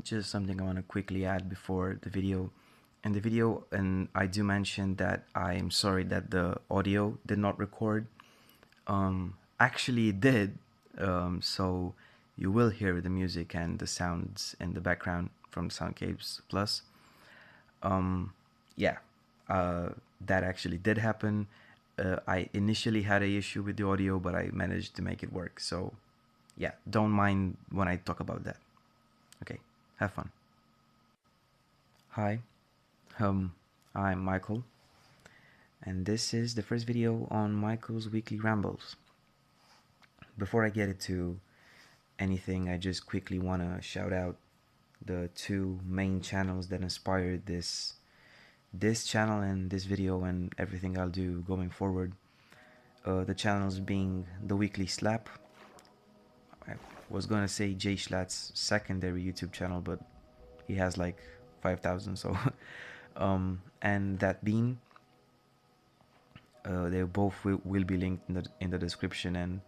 Just something I want to quickly add before the video. In the video, and I do mention that I'm sorry that the audio did not record. Actually, it did. So you will hear the music and the sounds in the background from Soundcapes Plus. Yeah, uh, that actually did happen. I initially had a issue with the audio, but I managed to make it work. So yeah, don't mind when I talk about that. Okay, have fun. Hi, um, I'm Michael, and this is the first video on Michael's weekly rambles. Before I get into anything, I just quickly want to shout out the two main channels that inspired this channel and this video and everything I'll do going forward. The channels being the Weekly Slap. I was gonna say Jay Schlatt's secondary YouTube channel, but he has like 5,000. So, and that Bean. They both will be linked in the description, and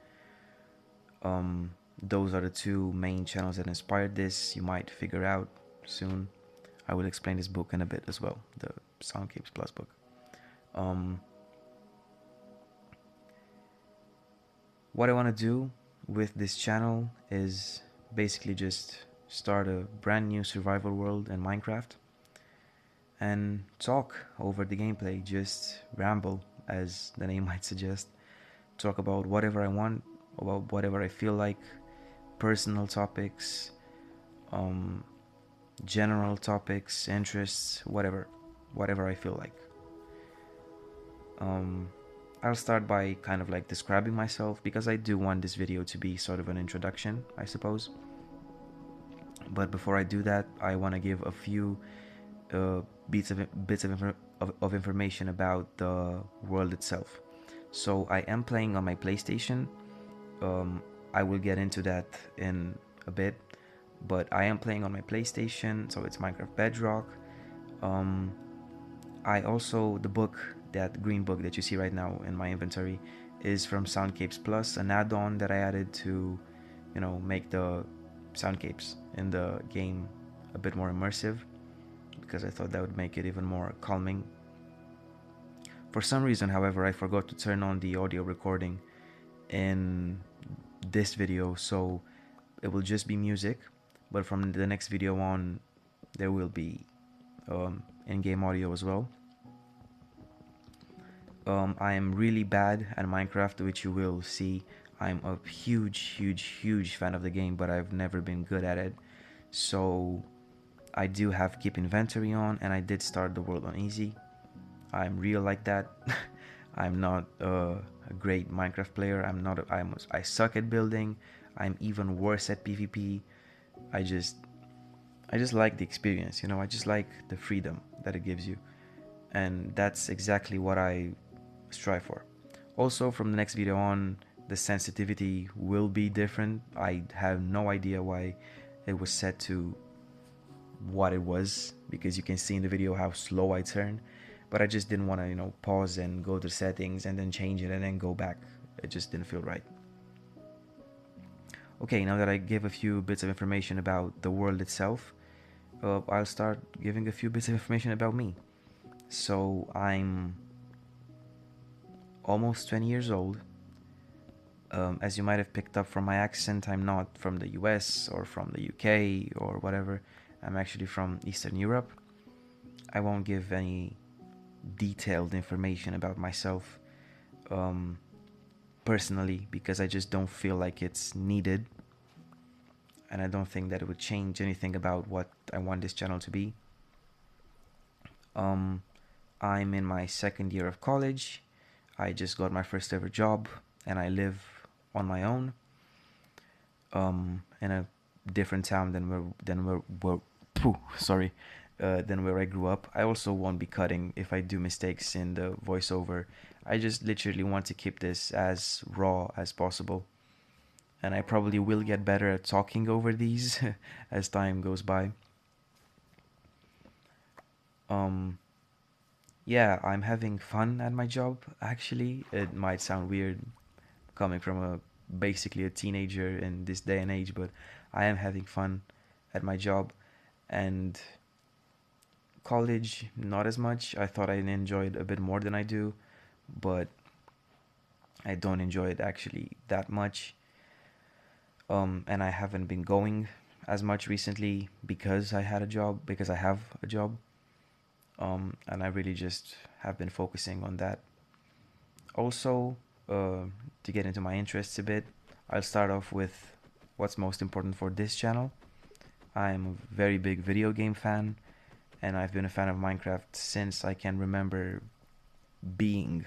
those are the two main channels that inspired this. You might figure out soon. I will explain this book in a bit as well, the Soundcapes Plus book. Um, what I want to do with this channel is basically just start a brand new survival world in Minecraft and talk over the gameplay, just ramble, as the name might suggest. Talk about whatever I want, about whatever I feel like, personal topics, um, general topics, interests, whatever I feel like. Um, I'll start by kind of like describing myself because I do want this video to be sort of an introduction, I suppose. But before I do that, I want to give a few uh, bits of information about the world itself. So I am playing on my PlayStation. I will get into that in a bit, but I am playing on my PlayStation, so it's Minecraft Bedrock. Um, I also, the book, that green book that you see right now in my inventory, is from Soundcapes Plus, an add-on that I added to, make the soundcapes in the game a bit more immersive, because I thought that would make it even more calming. For some reason, however, I forgot to turn on the audio recording in this video, so it will just be music, but from the next video on, there will be in-game audio as well. I am really bad at Minecraft, which you will see. I'm a huge fan of the game, but I've never been good at it. So I do have keep inventory on, and I did start the world on easy. I'm real like that. I'm not a great Minecraft player. I suck at building. I'm even worse at PvP. I just I just like the experience, I just like the freedom that it gives you. And that's exactly what I strive for. Also, from the next video on, the sensitivity will be different. I have no idea why it was set to what it was, because you can see in the video how slow I turn, but I just didn't want to, pause and go to settings and then change it and then go back. It just didn't feel right. Okay, now that I gave a few bits of information about the world itself, I'll start giving a few bits of information about me. So I'm almost 20 years old. As you might have picked up from my accent, I'm not from the US or from the UK or whatever. I'm actually from Eastern Europe. I won't give any detailed information about myself personally, because I just don't feel like it's needed. And I don't think that it would change anything about what I want this channel to be. I'm in my second year of college. I just got my first ever job, and I live on my own in a different town than where I grew up. I also won't be cutting if I do mistakes in the voiceover. I just literally want to keep this as raw as possible, and I probably will get better at talking over these as time goes by. Um, yeah, I'm having fun at my job. Actually, it might sound weird coming from basically a teenager in this day and age, but I am having fun at my job. and college not as much. I thought I enjoyed a bit more than I do, but I don't enjoy it actually that much. And I haven't been going as much recently because I have a job. And I really just have been focusing on that. Also, uh, to get into my interests a bit, I'll start off with what's most important for this channel. I'm a very big video game fan, and I've been a fan of Minecraft since I can remember being,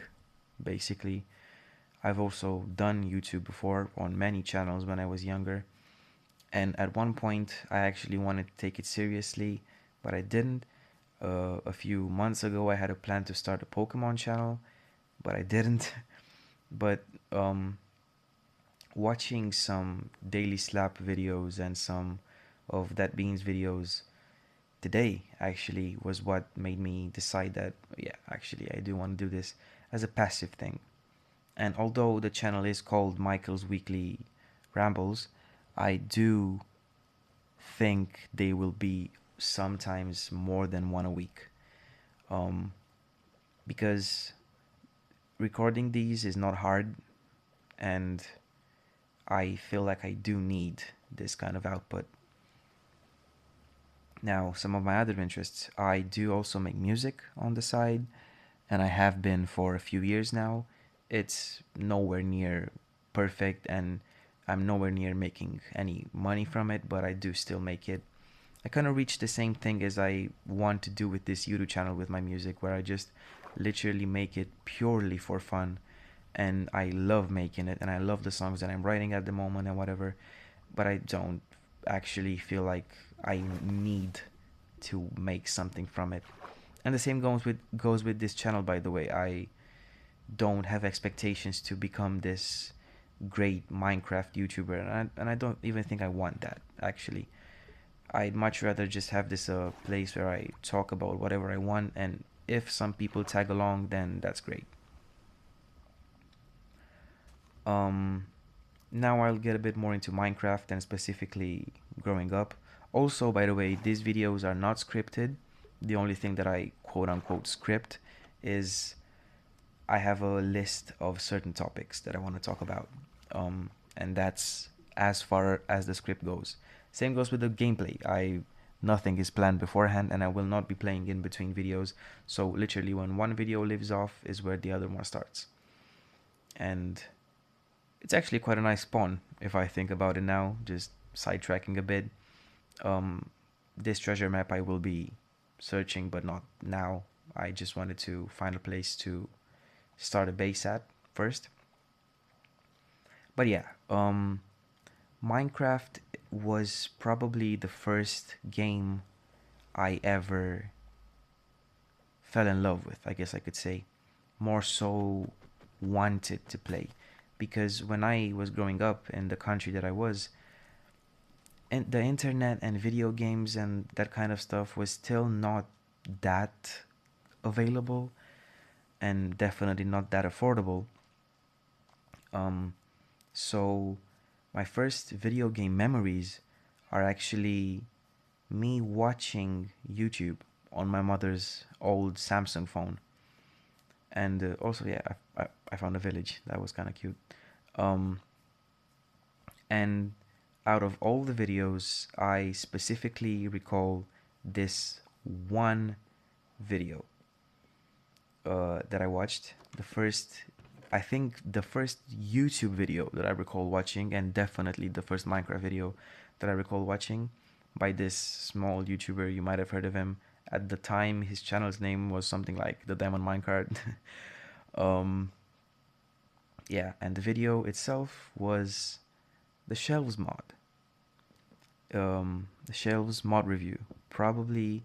basically. I've also done YouTube before on many channels when I was younger, and at one point I actually wanted to take it seriously, but I didn't. A few months ago, I had a plan to start a Pokemon channel, but I didn't. But watching some Daily Slap videos and some of That Beans videos today actually was what made me decide that, yeah, actually, I do want to do this as a passive thing. And although the channel is called Michael's Weekly Rambles, I do think they will be sometimes more than one a week. Um, because recording these is not hard, and I feel like I do need this kind of output. Now, some of my other interests, I do also make music on the side, and I have been for a few years now. It's nowhere near perfect, and I'm nowhere near making any money from it, but I do still make it. I kind of reached the same thing as I want to do with this YouTube channel with my music, where I just literally make it purely for fun. And I love making it, and I love the songs that I'm writing at the moment and whatever, but I don't actually feel like I need to make something from it. And the same goes with this channel, by the way. I don't have expectations to become this great Minecraft YouTuber, and I don't even think I want that actually. I'd much rather just have this place where I talk about whatever I want, and if some people tag along, then that's great. Um, Now I'll get a bit more into Minecraft and specifically growing up. Also, by the way, these videos are not scripted. The only thing that I quote unquote script is I have a list of certain topics that I want to talk about. And that's as far as the script goes. Same goes with the gameplay. Nothing is planned beforehand, and I will not be playing in between videos. So literally when one video lives off is where the other one starts. And it's actually quite a nice spawn if I think about it now, just sidetracking a bit. Um, this treasure map I will be searching, but not now. I just wanted to find a place to start a base at first. But yeah, Minecraft was probably the first game I ever fell in love with, I guess I could say. More so wanted to play. Because when I was growing up in the country that I was, and the internet and video games and that kind of stuff was still not that available, and definitely not that affordable. Um, so my first video game memories are actually me watching YouTube on my mother's old Samsung phone. And also, yeah, I found a village that was kind of cute. Um, and out of all the videos, I specifically recall this one video that I watched. I think the first YouTube video that I recall watching, and definitely the first Minecraft video that I recall watching by this small YouTuber. You might have heard of him. At the time, his channel's name was something like The Diamond Minecart. um, yeah, and the video itself was the Shelves mod. The Shelves mod review. Probably,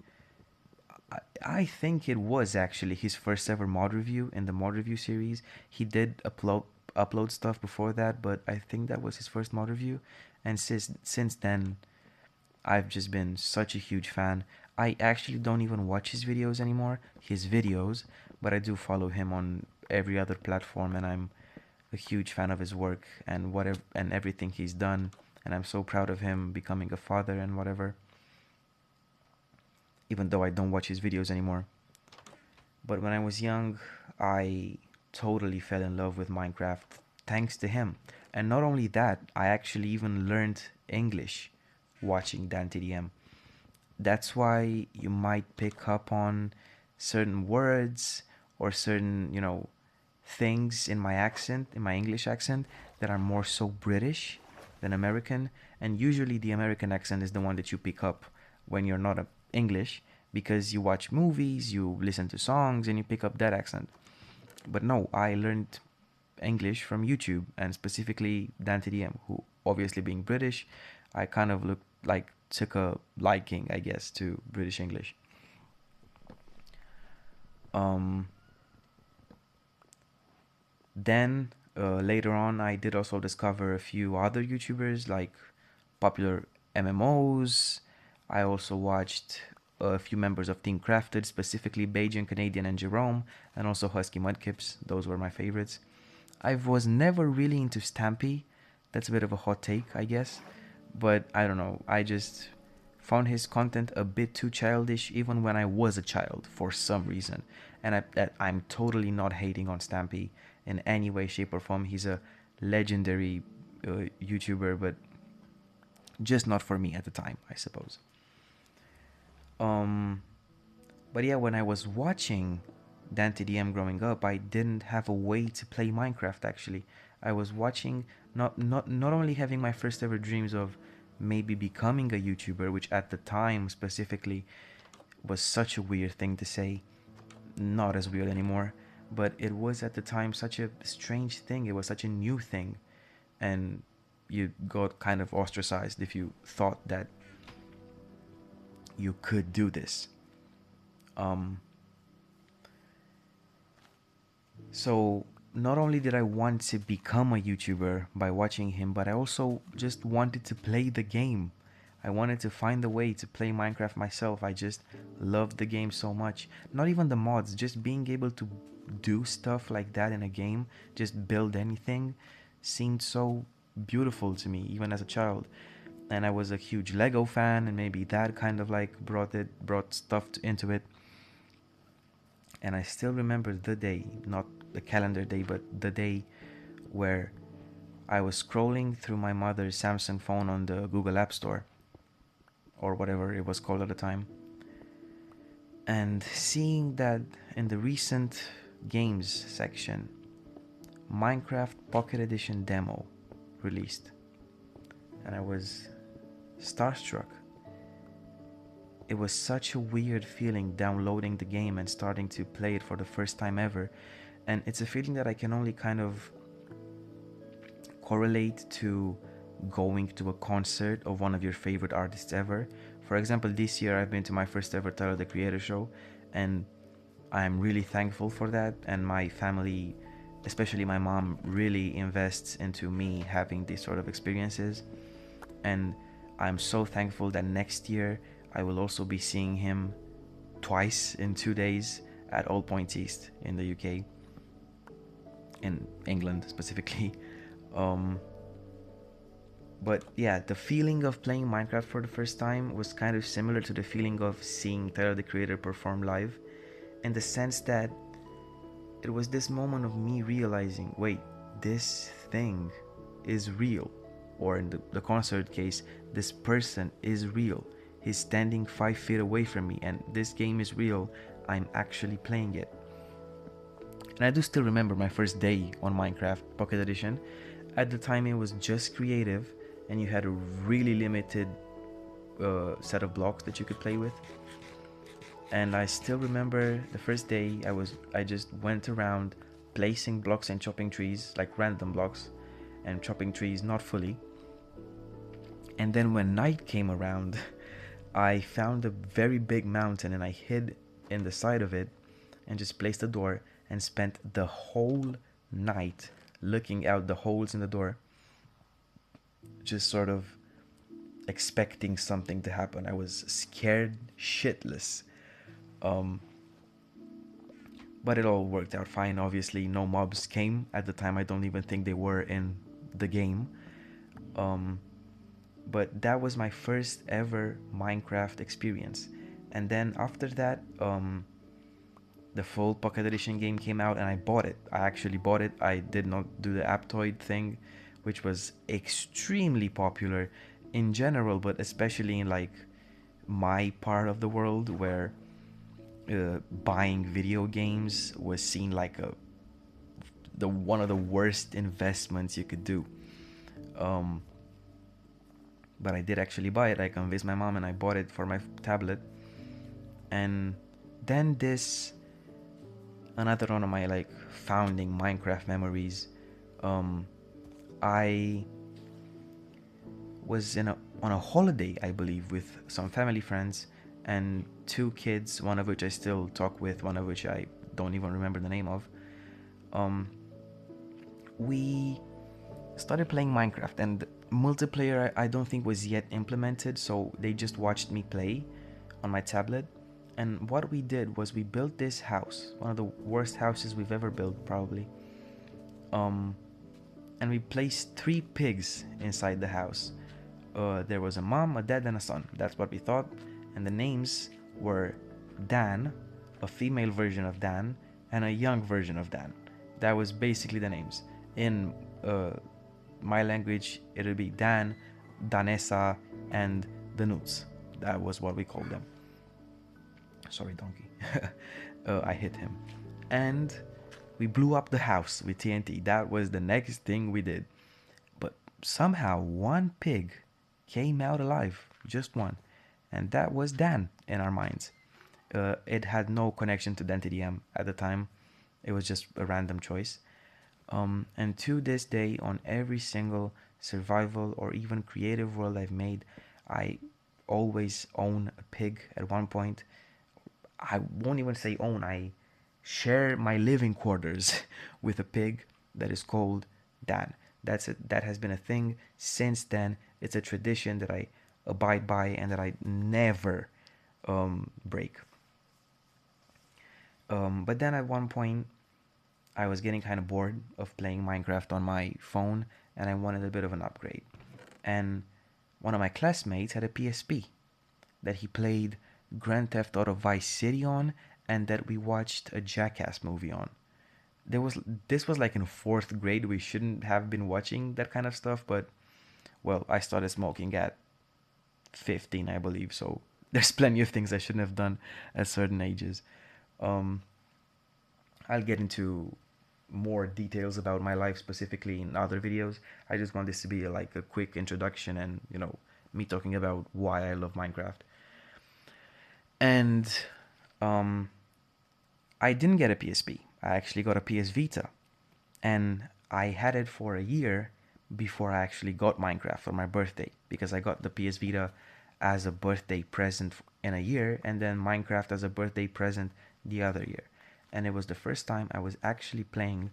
I think it was actually his first ever mod review in the mod review series. He did upload stuff before that, but I think that was his first mod review. And since then, I've just been such a huge fan. I actually don't even watch his videos anymore, his videos, but I do follow him on every other platform, and I'm a huge fan of his work and whatever and everything he's done. And I'm so proud of him becoming a father and whatever. even though I don't watch his videos anymore. But when I was young, I totally fell in love with Minecraft thanks to him. And not only that, I actually even learned English watching dantdm. That's why you might pick up on certain words or certain, things in my accent, in my English accent, that are more so British than American. And usually the American accent is the one that you pick up when you're not English, because you watch movies, you listen to songs, and you pick up that accent. But no, I learned English from YouTube, and specifically dantdm, who obviously being British, I kind of looked like took a liking, I guess, to British English. Um, then later on, I did also discover a few other YouTubers like popular MMOs. I also watched a few members of Team Crafted, specifically Bajan, Canadian, and Jerome, and also Husky Mudkips. Those were my favorites. I was never really into Stampy. That's a bit of a hot take, I guess. But I don't know. I just found his content a bit too childish, even when I was a child, for some reason. And I'm totally not hating on Stampy in any way, shape, or form. He's a legendary YouTuber, but just not for me at the time, I suppose. Um, but yeah, when I was watching dantdm growing up, I didn't have a way to play Minecraft. Actually, I was watching, not only having my first ever dreams of maybe becoming a YouTuber, which at the time specifically was such a weird thing to say, not as weird anymore, but it was at the time such a strange thing. It was such a new thing, and you got kind of ostracized if you thought that you could do this. Um, so not only did I want to become a YouTuber by watching him, but I also just wanted to play the game. I wanted to find a way to play Minecraft myself. I just loved the game so much. Not even the mods, just being able to do stuff like that in a game, just build anything, seemed so beautiful to me, even as a child. And I was a huge Lego fan, and maybe that kind of like brought stuff into it. And I still remember the day, not the calendar day, but the day where I was scrolling through my mother's Samsung phone on the Google App Store, or whatever it was called at the time, and seeing that in the recent games section, Minecraft Pocket Edition demo released. And I was starstruck. It was such a weird feeling downloading the game and starting to play it for the first time ever. And it's a feeling that I can only kind of correlate to going to a concert of one of your favorite artists ever. For example, this year I've been to my first ever Tyler the Creator show, and I'm really thankful for that. And my family, especially my mom, really invests into me having these sort of experiences. And I'm so thankful that next year I will also be seeing him twice in 2 days at All Points East in the UK, in England specifically. Um, but yeah, the feeling of playing Minecraft for the first time was kind of similar to the feeling of seeing Tyler the Creator perform live, in the sense that it was this moment of me realizing, wait, this thing is real. Or in the concert case, this person is real. He's standing 5 feet away from me, and this game is real. I'm actually playing it. And I do still remember my first day on Minecraft Pocket Edition. At the time, it was just creative, and you had a really limited set of blocks that you could play with. And I still remember the first day I just went around placing blocks and chopping trees, like random blocks, and chopping trees not fully. And then when night came around, I found a very big mountain, and I hid in the side of it and just placed a door and spent the whole night looking out the holes in the door, just sort of expecting something to happen. I was scared shitless. Um, but it all worked out fine. Obviously, no mobs came at the time. I don't even think they were in the game. But that was my first ever Minecraft experience. And then after that, the full Pocket Edition game came out, and I bought it. I actually bought it. I did not do the Aptoid thing, which was extremely popular in general, but especially in like my part of the world where buying video games was seen like the one of the worst investments you could do. Um, but I did actually buy it. I convinced my mom and I bought it for my tablet. And then this another one of my like founding Minecraft memories. Um, I was on a holiday, I believe, with some family friends and two kids, one of which I still talk with, one of which I don't even remember the name of. Um, we started playing Minecraft, and multiplayer I don't think was yet implemented, so they just watched me play on my tablet. And what we did was we built this house, one of the worst houses we've ever built, probably. Um, and we placed three pigs inside the house. There was a mom, a dad, and a son. That's what we thought. And the names were Dan, a female version of Dan, and a young version of Dan. That was basically the names. In my language, it would be Dan, Danessa, and Danuts. That was what we called them. Sorry, donkey. I hit him. And we blew up the house with TNT. That was the next thing we did. But somehow one pig came out alive, just one. And that was Dan in our minds. It had no connection to dantdm at the time. It was just a random choice. And to this day, on every single survival or even creative world I've made, I always own a pig at one point. I won't even say own, I share my living quarters with a pig that is called Dan. That's it. That has been a thing since then. It's a tradition that I abide by and that I never break. But then at one point, I was getting kind of bored of playing Minecraft on my phone and I wanted a bit of an upgrade. And one of my classmates had a PSP that he played Grand Theft Auto Vice City on and that we watched a Jackass movie on. This was like in fourth grade. We shouldn't have been watching that kind of stuff, but well, I started smoking at 15, I believe, so there's plenty of things I shouldn't have done at certain ages. Um, I'll get into more details about my life specifically in other videos. I just want this to be like a quick introduction and, me talking about why I love Minecraft. And um, I didn't get a PSP. I actually got a PS Vita. And I had it for a year before I actually got Minecraft for my birthday, because I got the PS Vita as a birthday present in a year and then Minecraft as a birthday present the other year. And it was the first time I was actually playing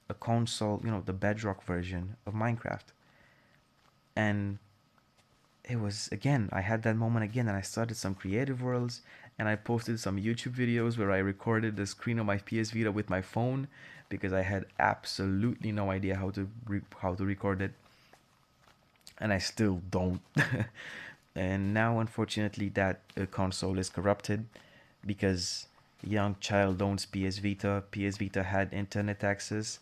a console, the Bedrock version of Minecraft. And it was, again, I had that moment again, and I started some creative worlds, and I posted some YouTube videos where I recorded the screen of my PS Vita with my phone because I had absolutely no idea how to record it, and I still don't. And now, unfortunately, that console is corrupted because young child owns PS Vita. PS Vita had internet access,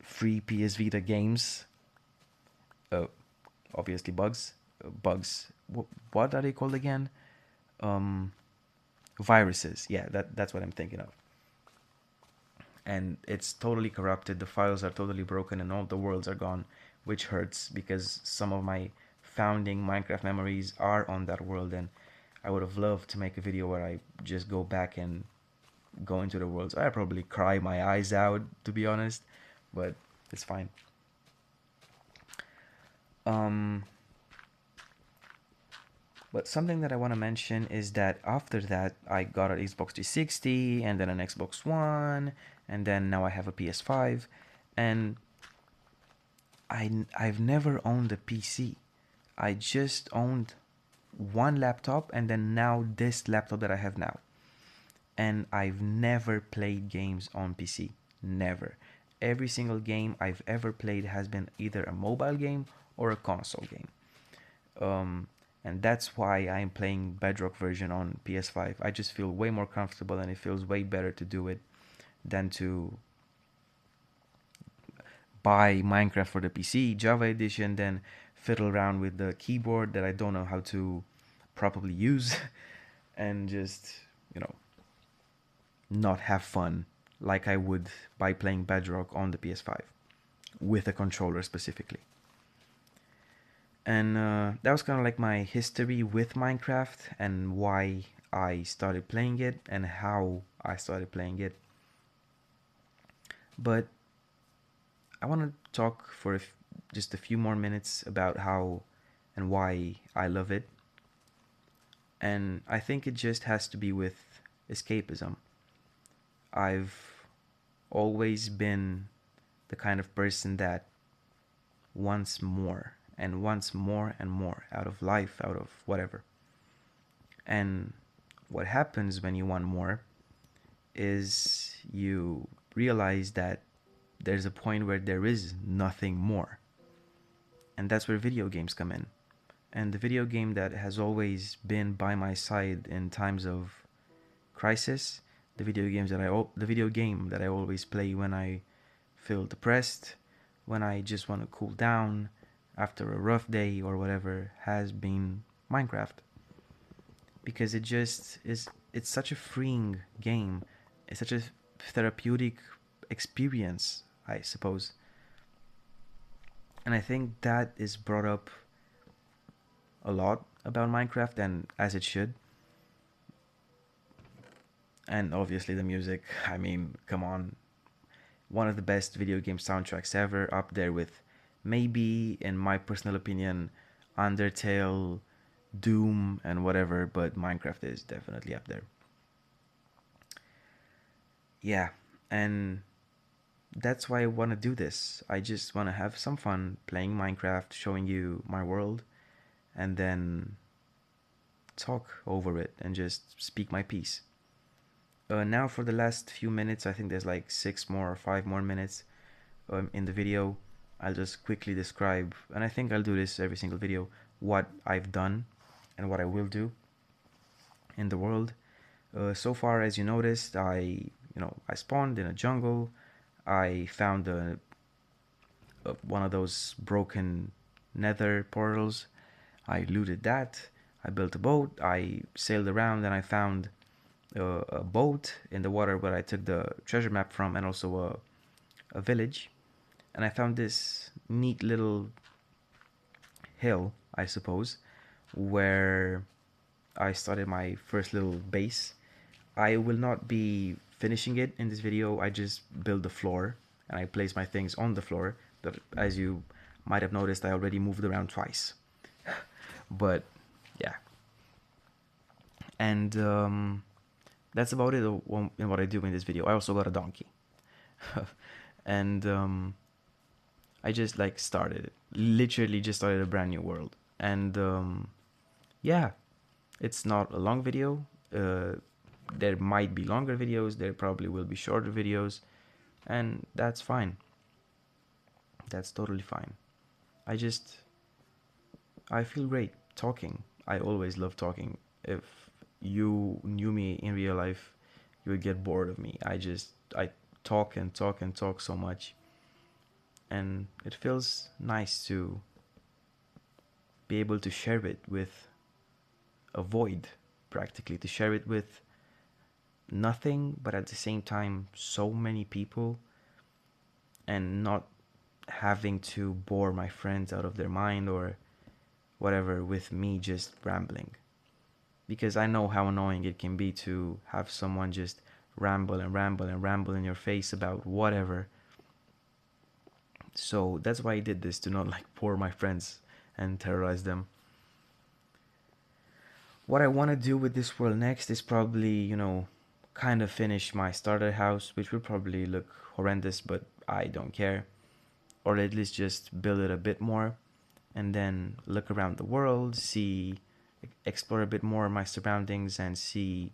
free PS Vita games, uh, obviously bugs. What are they called again? Um, Viruses. Yeah, that's what I'm thinking of. And it's totally corrupted. The files are totally broken, and all the worlds are gone, which hurts because some of my founding Minecraft memories are on that world, and I would have loved to make a video where I just go back and go into the worlds. I probably cry my eyes out, to be honest, but it's fine. Um, But something that I want to mention is that after that, I got an Xbox 360 and then an Xbox One, and then now I have a PS5. And I've never owned a PC. I just owned one laptop and then now this laptop that I have now. And I've never played games on PC. Never. Every single game I've ever played has been either a mobile game or a console game. And that's why I'm playing Bedrock version on PS5. I just feel way more comfortable, and it feels way better to do it than to buy Minecraft for the PC Java edition, then fiddle around with the keyboard that I don't know how to properly use, and just, you know, not have fun like I would by playing Bedrock on the PS5 with a controller specifically. And that was kind of like my history with Minecraft and why I started playing it and how I started playing it. But I want to talk for just a few more minutes about how and why I love it. And I think it just has to be with escapism. I've always been the kind of person that wants more and wants more and more out of life, out of whatever. And what happens when you want more is you realize that there's a point where there is nothing more. And that's where video games come in. And the video game that has always been by my side in times of crisis, the video game that I always play when I feel depressed, when I just want to cool down after a rough day or whatever, has been Minecraft. Because it just is, it's such a freeing game. It's such a therapeutic experience, I suppose. And I think that is brought up a lot about Minecraft, and as it should. And obviously the music, I mean, come on. One of the best video game soundtracks ever, up there with maybe, in my personal opinion, Undertale, Doom, and whatever, but Minecraft is definitely up there. Yeah, and that's why I want to do this. I just want to have some fun playing Minecraft, showing you my world, and then talk over it and just speak my piece. Now for the last few minutes, I think there's like 6 more or 5 more minutes in the video. I'll just quickly describe, and I think I'll do this every single video, what I've done and what I will do in the world. So far, as you noticed, I spawned in a jungle. I found one of those broken nether portals. I looted that. I built a boat. I sailed around and I found a boat in the water where I took the treasure map from, and also a village. And I found this neat little hill, I suppose, where I started my first little base. I will not be finishing it in this video. I just build the floor and I place my things on the floor. But as you might have noticed, I already moved around twice. But yeah, and that's about it in what I do in this video. I also got a donkey. And I just like started it. Literally just started a brand new world. And yeah, it's not a long video. There might be longer videos, there probably will be shorter videos, and that's fine. That's totally fine. I feel great talking. I always love talking. If you knew me in real life, you would get bored of me. I talk and talk and talk so much, and it feels nice to be able to share it with a void, practically, to share it with nothing, but at the same time so many people, and not having to bore my friends out of their mind or whatever with me just rambling. Because I know how annoying it can be to have someone just ramble and ramble and ramble in your face about whatever. So that's why I did this, to not like bore my friends and terrorize them. What I want to do with this world next is probably, kind of finish my starter house, which will probably look horrendous, but I don't care. Or at least just build it a bit more, and then look around the world, explore a bit more my surroundings, and see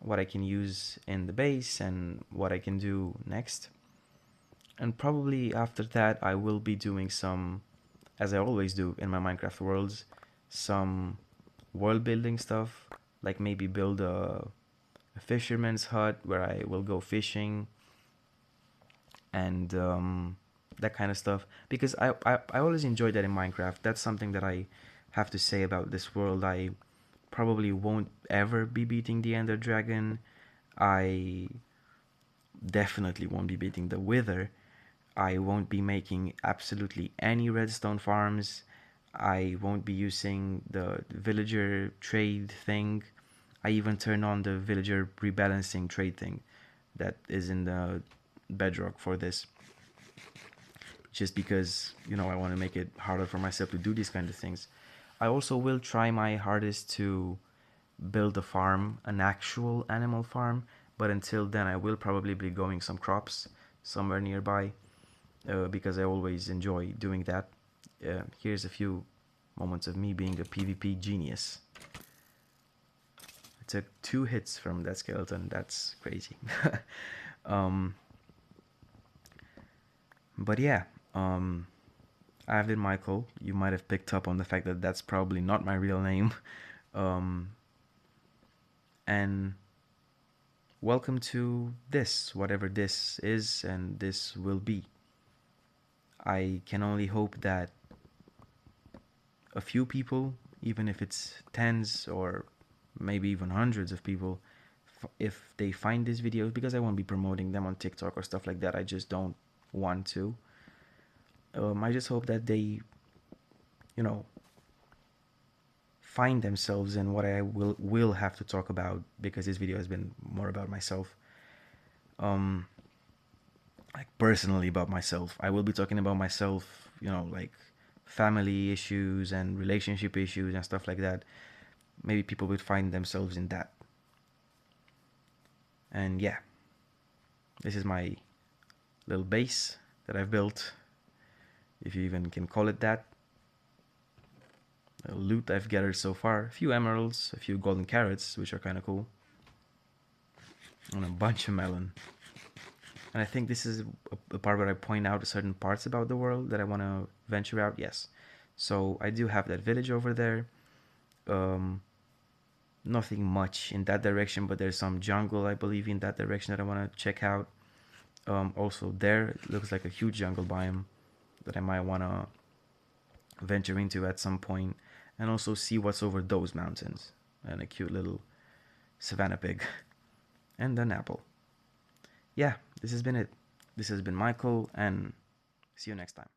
what I can use in the base and what I can do next. And probably after that, I will be doing some, as I always do in my Minecraft worlds, some world building stuff, like maybe build a fisherman's hut where I will go fishing and that kind of stuff, because I always enjoyed that in Minecraft. That's something that I have to say about this world. I probably won't ever be beating the Ender Dragon. I definitely won't be beating the Wither. I won't be making absolutely any redstone farms. I won't be using the villager trade thing. I even turn on the villager rebalancing trade thing that is in the bedrock for this, just because, you know, I want to make it harder for myself to do these kind of things. I also will try my hardest to build a farm, an actual animal farm, but until then I will probably be growing some crops somewhere nearby, because I always enjoy doing that. Here's a few moments of me being a PvP genius. I took 2 hits from that skeleton. That's crazy. um, but yeah, I've been Michael. You might have picked up on the fact that that's probably not my real name. Um, and welcome to this, whatever this is and this will be. I can only hope that a few people, even if it's tens or maybe even hundreds of people, if they find these videos, because I won't be promoting them on TikTok or stuff like that, I just don't want to. I just hope that they, you know, find themselves in what I will have to talk about, because this video has been more about myself. Like personally about myself. I will be talking about myself, you know, like family issues and relationship issues and stuff like that. Maybe people would find themselves in that. And yeah, this is my little base that I've built, if you even can call it that. The loot I've gathered so far: a few emeralds, a few golden carrots, which are kind of cool, and a bunch of melon. And I think this is a part where I point out certain parts about the world that I want to venture out. Yes, so I do have that village over there. Nothing much in that direction, but there's some jungle, I believe, in that direction that I want to check out. Also there, it looks like a huge jungle biome that I might want to venture into at some point, and also see what's over those mountains, and a cute little savannah pig and an apple. Yeah, this has been it. This has been Michael, and see you next time.